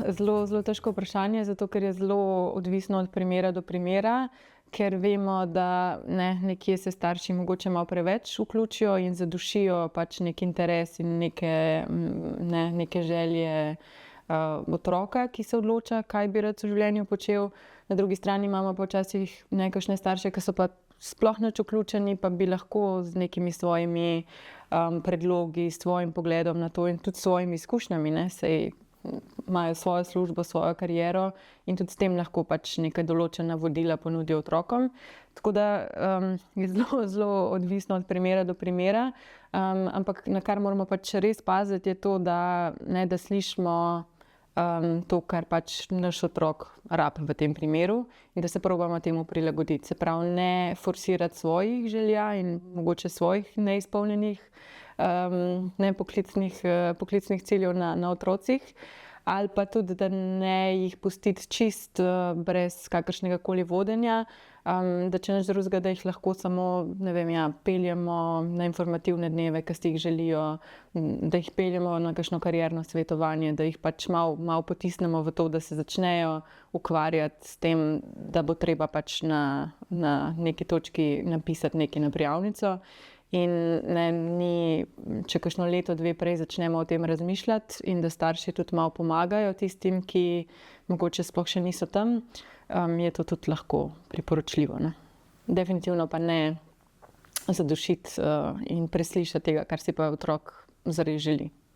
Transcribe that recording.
zelo težko vprašanje, zato ker je zelo odvisno od primera do primera, ker vemo, da nekje se starši mogoče malo preveč vključijo in zadušijo pač neki interes in neke želje otroka, ki se odloča, kaj bi rad v življenju počel. Na drugi strani imamo pa včasih kakšne starše, ki so pa sploh nič vključeni, pa bi lahko z nekimi svojimi predlogi, s svojim pogledom na to in tudi s svojimi izkušnjami, saj imajo svojo službo, svojo kariero in tudi s tem lahko pač neka določena vodila ponudijo otrokom. Tako da je zelo odvisno od primera do primera, ampak na kar moramo pač res paziti, je to, da slišimo to, kar pač naš otrok rabi v tem primeru in da se probamo temu prilagoditi. Se pravi, ne forsirati svojih želja in mogoče svojih neizpolnjenih poklicnih ciljev na otrocih, ali pa tudi, da ne jih pustiti čist brez kakršnega koli vodenja, da če nič drugega, da jih lahko samo, peljemo na informativne dneve, ki si jih želijo, da jih peljemo na kakšno karierno svetovanje, da jih pač malo potisnemo v to, da se začnejo ukvarjati s tem, da bo treba pač na neki točki napisati nekaj na prijavnico. In če kakšno leto, dve prej začnemo o tem razmišljati in da starši tudi malo pomagajo tistim, ki mogoče sploh še niso tam, je to tudi lahko priporočljivo. Definitivno pa ne zadušiti in preslišati tega, kar si pa otrok zares želi.